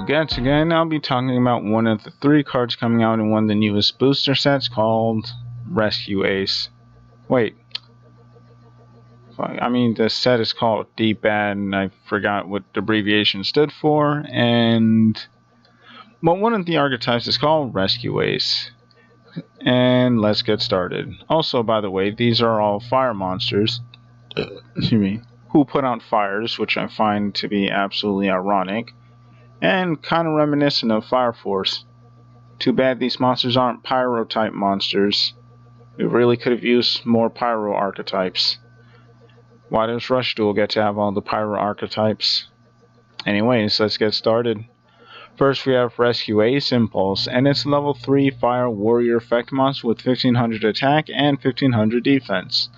Once again, I'll be talking about one of the 3 cards coming out in one of the newest booster sets called Rescue Ace. Wait. The set is called D-Bad, and I forgot what the abbreviation stood for, but one of the archetypes is called Rescue Ace. And let's get started. Also, by the way, these are all fire monsters, who put out fires, which I find to be absolutely ironic, and kind of reminiscent of Fire Force. Too bad these monsters aren't Pyro-type monsters. We really could have used more Pyro archetypes. Why does Rush Duel get to have all the Pyro archetypes? Anyways, let's get started. First we have Rescue Ace Impulse, and it's level 3 Fire Warrior effect monster with 1500 attack and 1500 defense.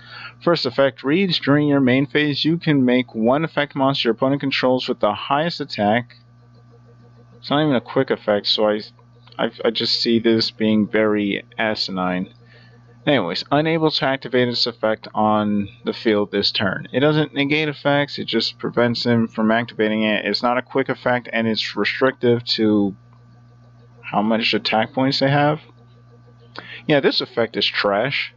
First effect reads, during your main phase you can make one effect monster your opponent controls with the highest attack. It's not even a quick effect, so I just see this being very asinine. Anyways, unable to activate its effect on the field this turn. It doesn't negate effects, it just prevents them from activating it. It's not a quick effect, and it's restrictive to how much attack points they have. Yeah, this effect is trash.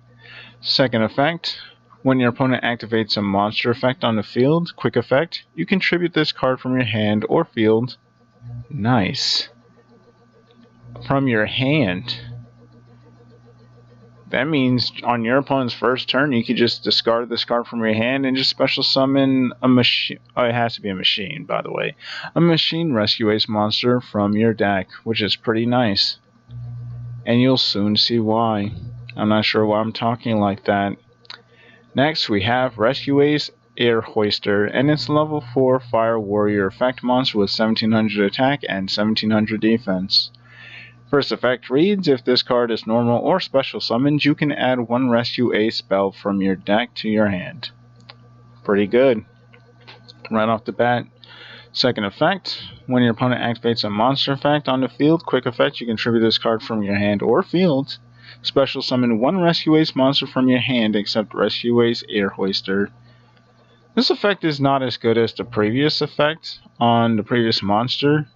Second effect, when your opponent activates a monster effect on the field, quick effect, you contribute this card from your hand or field. Nice. From your hand. That means on your opponent's first turn, you could just discard this card from your hand and just special summon a machine. Oh, it has to be a machine, by the way. A machine Rescue Ace monster from your deck, which is pretty nice. And you'll soon see why. I'm not sure why I'm talking like that. Next, we have Rescue Ace Air Hoister, and it's level 4 Fire Warrior effect monster with 1700 attack and 1700 defense. First effect reads, if this card is normal or special summoned, you can add one Rescue Ace spell from your deck to your hand. Pretty good. Right off the bat. Second effect, when your opponent activates a monster effect on the field, quick effect, you contribute this card from your hand or field. Special summon one Rescue Ace monster from your hand except Rescue Ace Air Hoister. This effect is not as good as the previous effect on the previous monster,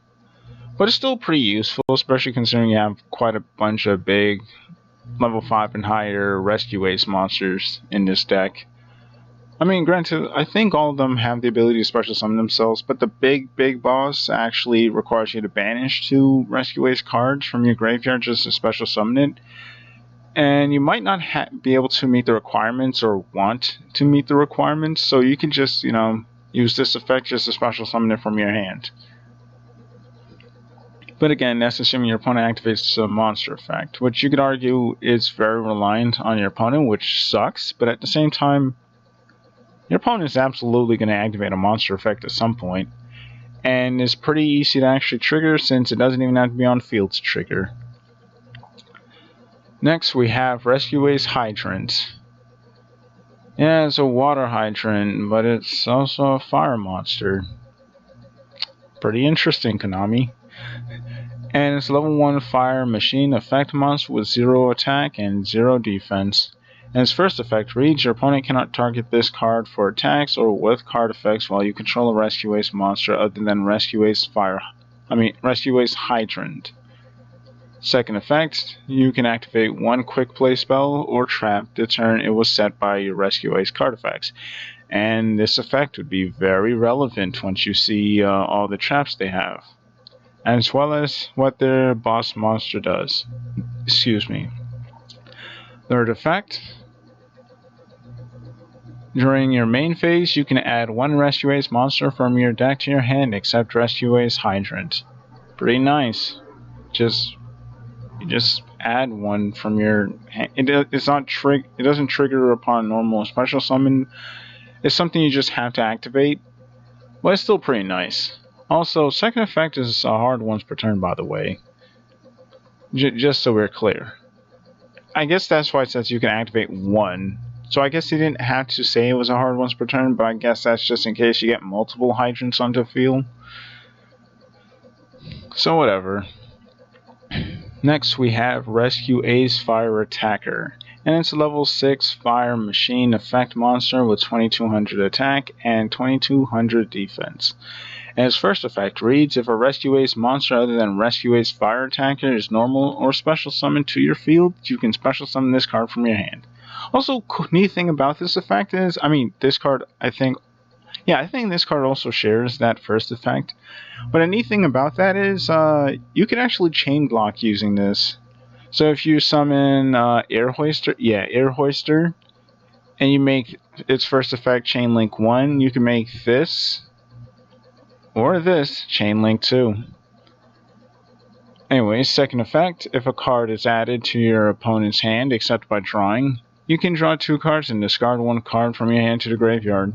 but it's still pretty useful, especially considering you have quite a bunch of big level 5 and higher Rescue Ace monsters in this deck. Granted, I think all of them have the ability to special summon themselves, but the big boss actually requires you to banish 2 Rescue Ace cards from your graveyard just to special summon it. And you might not be able to meet the requirements or want to meet the requirements, so you can just, use this effect just to special summon it from your hand. But again, that's assuming your opponent activates a monster effect, which you could argue is very reliant on your opponent, which sucks, but at the same time, your opponent is absolutely going to activate a monster effect at some point, and it's pretty easy to actually trigger since it doesn't even have to be on field to trigger. Next, we have Rescue Ace Hydrant. Yeah, it's a water hydrant, but it's also a fire monster. Pretty interesting, Konami. And it's level 1 Fire Machine effect monster with 0 attack and 0 defense. And its first effect reads, your opponent cannot target this card for attacks or with card effects while you control a Rescue Ace monster other than Rescue Ace Hydrant. Second effect, you can activate one quick play spell or trap the turn it was set by your Rescue Ace card effects. And this effect would be very relevant once you see all the traps they have, as well as what their boss monster does. Third effect, during your main phase, you can add one Rescue Ace monster from your deck to your hand except Rescue Ace Hydrant. Pretty nice. You just add one from your hand. It doesn't trigger upon normal special summon. It's something you just have to activate, but it's still pretty nice. Also, second effect is a hard once per turn, by the way. Just so we're clear. I guess that's why it says you can activate one. So I guess he didn't have to say it was a hard once per turn, but I guess that's just in case you get multiple hydrants onto the field. So whatever. Next we have Rescue Ace Fire Attacker, and it's a level 6 Fire Machine effect monster with 2200 attack and 2200 defense. And its first effect reads, if a Rescue Ace monster other than Rescue Ace Fire Attacker is normal or special summoned to your field, you can special summon this card from your hand. Also, neat thing about this effect is, this card, I think this card also shares that first effect. But a neat thing about that is, you can actually chain block using this. So if you summon Air Hoister, and you make its first effect Chainlink 1, you can make this or this Chainlink 2. Anyways, second effect, if a card is added to your opponent's hand except by drawing, you can draw 2 cards and discard 1 card from your hand to the graveyard.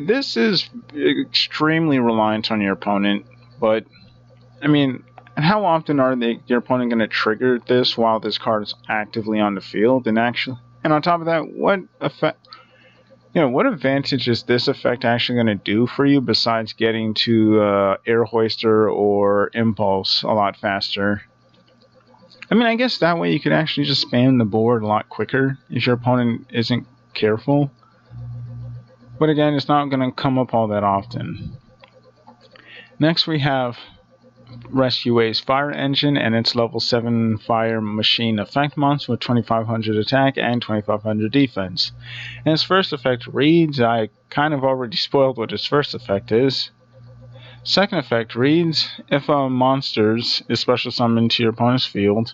This is extremely reliant on your opponent, but how often are your opponent going to trigger this while this card is actively on the field? And on top of that, what advantage is this effect actually going to do for you besides getting to Air Hoister or Impulse a lot faster? I guess that way you could actually just spam the board a lot quicker if your opponent isn't careful. But again, it's not going to come up all that often. Next we have Rescue Ace Fire Engine and its level 7 Fire Machine effect monster with 2500 attack and 2500 defense. And its first effect reads, I kind of already spoiled what its first effect is. Second effect reads, if a monster is special summoned to your opponent's field,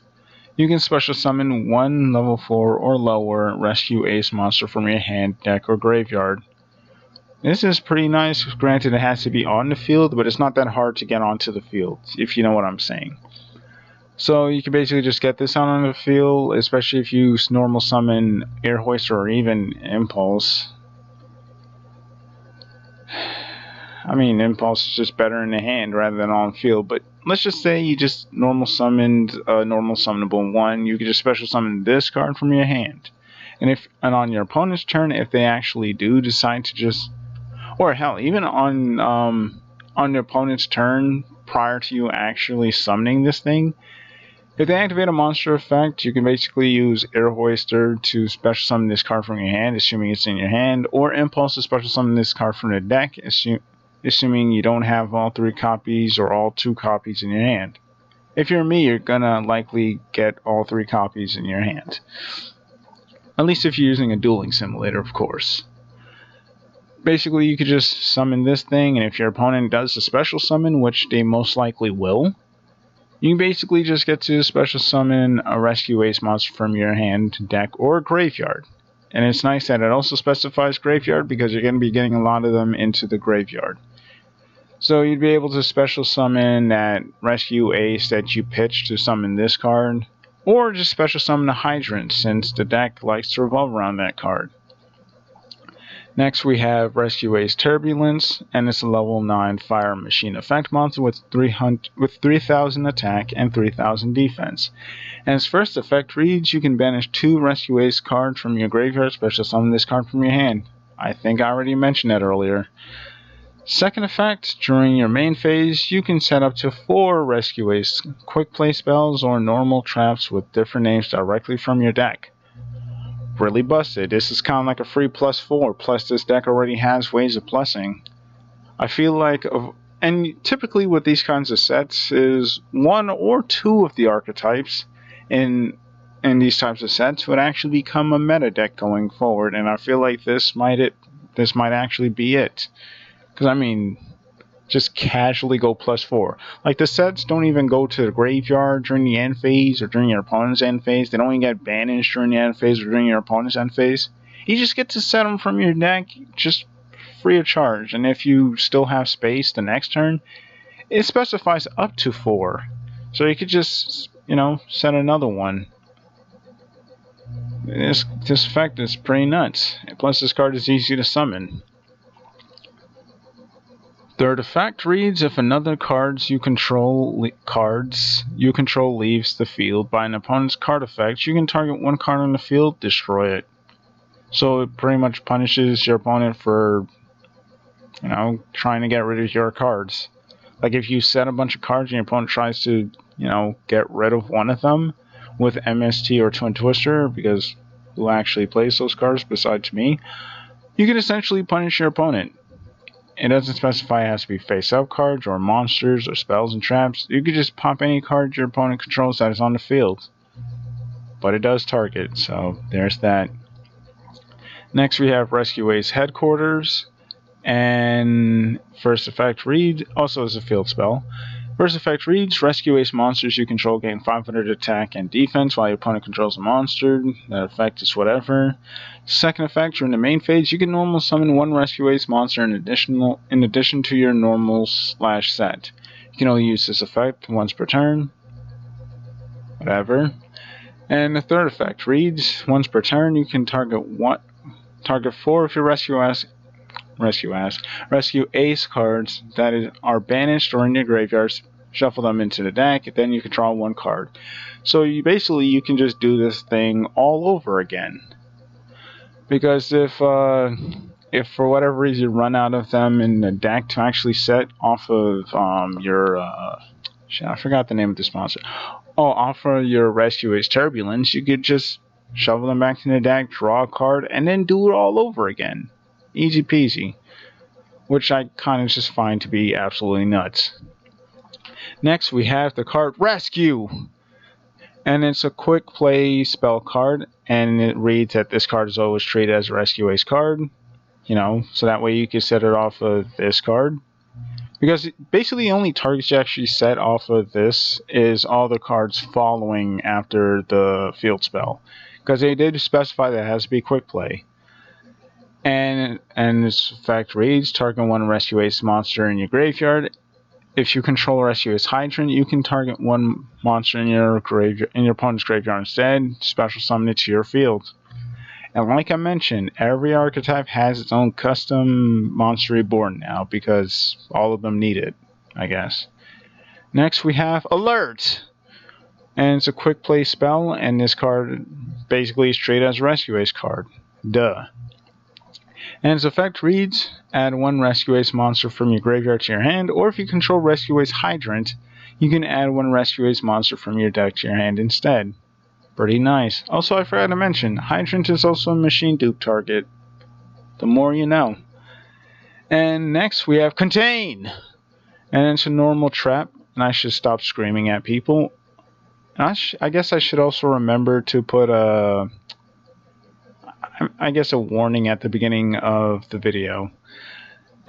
you can special summon 1 level 4 or lower Rescue Ace monster from your hand, deck, or graveyard. This is pretty nice. Granted, it has to be on the field, but it's not that hard to get onto the field, if you know what I'm saying. So you can basically just get this out on the field, especially if you normal summon Air Hoister or even Impulse. Impulse is just better in the hand rather than on field, but let's just say you just normal summoned a normal summonable 1, you can just special summon this card from your hand. And on your opponent's turn, if they actually do decide to just, or hell, even on your opponent's turn prior to you actually summoning this thing, if they activate a monster effect, you can basically use Air Hoister to special summon this card from your hand, assuming it's in your hand, or Impulse to special summon this card from the deck, assuming you don't have all 3 copies or all 2 copies in your hand. If you're me, you're gonna likely get all 3 copies in your hand. At least if you're using a dueling simulator, of course. Basically, you could just summon this thing, and if your opponent does a special summon, which they most likely will, you basically just get to special summon a Rescue Ace monster from your hand, deck, or graveyard. And it's nice that it also specifies graveyard because you're going to be getting a lot of them into the graveyard. So you'd be able to special summon that Rescue Ace that you pitched to summon this card, or just special summon a Hydrant since the deck likes to revolve around that card. Next we have Rescue Ace Turbulence, and it's a level 9 Fire Machine effect monster with 3000 attack and 3000 defense. And its first effect reads, you can banish 2 Rescue Ace cards from your graveyard, special summon this card from your hand. I think I already mentioned that earlier. Second effect, during your main phase, you can set up to 4 Rescue Ace quick play spells or normal traps with different names directly from your deck. Really busted. This is kind of like a free +4, plus this deck already has ways of plussing. I feel like, and typically with these kinds of sets is 1 or 2 of the archetypes in these types of sets would actually become a meta deck going forward, and I feel like this might actually be it. Because just casually go +4. Like, the sets don't even go to the graveyard during the end phase or during your opponent's end phase. They don't even get banished during the end phase or during your opponent's end phase. You just get to set them from your deck just free of charge. And if you still have space the next turn, it specifies up to 4. So you could just, set another one. This effect is pretty nuts. Plus, this card is easy to summon. Third effect reads, if another cards you control leaves the field by an opponent's card effect, you can target 1 card on the field, destroy it. So it pretty much punishes your opponent for, trying to get rid of your cards. Like, if you set a bunch of cards and your opponent tries to, get rid of one of them with MST or Twin Twister, because who actually plays those cards besides me, you can essentially punish your opponent. it doesn't specify it has to be face-up cards or monsters or spells and traps. You could just pop any card your opponent controls that is on the field. But it does target, so there's that. Next we have Rescue Ace Headquarters, and first effect read, also is a field spell. First effect reads, Rescue Ace monsters you control gain 500 attack and defense while your opponent controls a monster. That effect is whatever. Second effect, during the main phase, you can normal summon one Rescue Ace monster in addition to your normal / set. You can only use this effect once per turn. Whatever. And the third effect reads, once per turn you can target 4 of your Rescue Ace cards that are banished or in your graveyards. Shuffle them into the deck, then you can draw 1 card. So you can just do this thing all over again. Because if for whatever reason you run out of them in the deck to actually set off of I forgot the name of this monster. Off of your Rescue Ace Turbulence, you could just shovel them back in the deck, draw a card, and then do it all over again. Easy peasy. Which I kind of just find to be absolutely nuts. Next we have the card Rescue, and it's a quick play spell card, and it reads that this card is always treated as a Rescue Ace card, so that way you can set it off of this card. Because basically the only targets you actually set off of this is all the cards following after the field spell. Because they did specify that it has to be quick play. And this effect reads, target 1 Rescue Ace monster in your graveyard. If you control Rescue Ace Hydrant, you can target 1 monster in your opponent's graveyard instead, special summon it to your field. And like I mentioned, every archetype has its own custom monster reborn now, because all of them need it, I guess. Next we have Alert! And it's a quick play spell, and this card basically is treated as a Rescue Ace card. Duh. And its effect reads, add 1 Rescue Ace monster from your graveyard to your hand, or if you control Rescue Ace Hydrant, you can add 1 Rescue Ace monster from your deck to your hand instead. Pretty nice. Also, I forgot to mention, Hydrant is also a machine dupe target. The more you know. And next we have Contain! And it's a normal trap, and I should stop screaming at people. And I guess I should also remember to put a warning at the beginning of the video.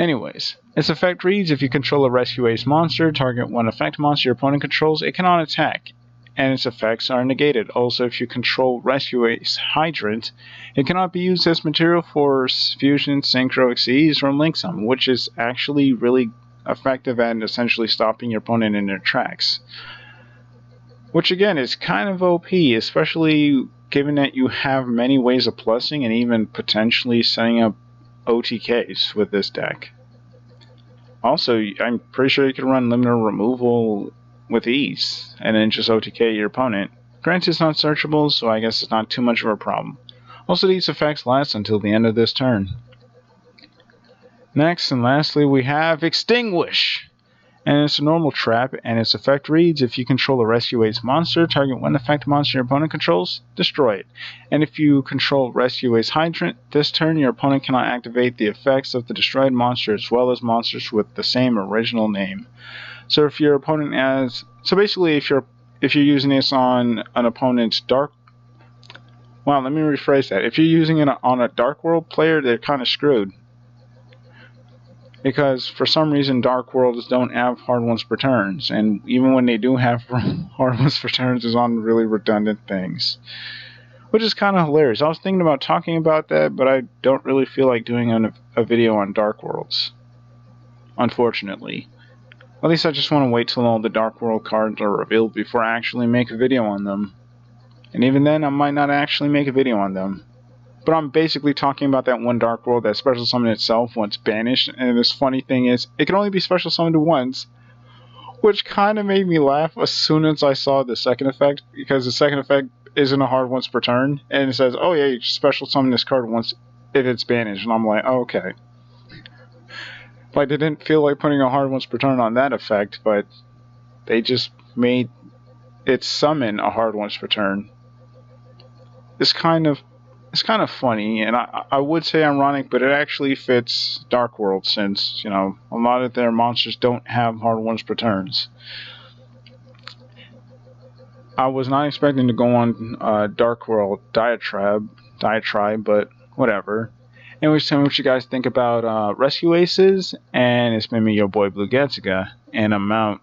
Anyways, its effect reads, if you control a Rescue Ace monster, target 1 effect monster your opponent controls, it cannot attack, and its effects are negated. Also, if you control Rescue Ace Hydrant, it cannot be used as material for fusion, synchro, exceeds, or link summon, which is actually really effective at essentially stopping your opponent in their tracks. Which again is kind of OP, especially given that you have many ways of plussing and even potentially setting up OTKs with this deck. Also, I'm pretty sure you can run limiter removal with ease, and then just OTK your opponent. Granted, it's not searchable, so I guess it's not too much of a problem. Also, these effects last until the end of this turn. Next and lastly, we have Extinguish! And it's a normal trap, and its effect reads, if you control a Rescue Ace monster, target 1 effect monster your opponent controls, destroy it. And if you control Rescue Ace Hydrant, this turn your opponent cannot activate the effects of the destroyed monster as well as monsters with the same original name. So if your opponent has... So basically, if you're using this on an opponent's Dark... Well, let me rephrase that. If you're using it on a Dark World player, they're kind of screwed. Because for some reason Dark Worlds don't have hard ones per turns, and even when they do have hard ones per turns, it's on really redundant things. Which is kind of hilarious. I was thinking about talking about that, but I don't really feel like doing a video on Dark Worlds. Unfortunately. At least I just want to wait till all the Dark World cards are revealed before I actually make a video on them. And even then, I might not actually make a video on them. But I'm basically talking about that one Dark World that special summoned itself once banished, and this funny thing is, it can only be special summoned once, which kind of made me laugh as soon as I saw the second effect, because the second effect isn't a hard once per turn, and it says, oh yeah, you special summon this card once if it's banished, and I'm like, oh, okay. Like, they didn't feel like putting a hard once per turn on that effect, but they just made it summon a hard once per turn. It's kind of it's kind of funny, and I would say ironic, but it actually fits Dark World since, you know, a lot of their monsters don't have hard ones per turns. I was not expecting to go on Dark World diatribe, but whatever. Anyways, tell me what you guys think about Rescue Aces, and it's been me, your boy Blue Getziga, and I'm out.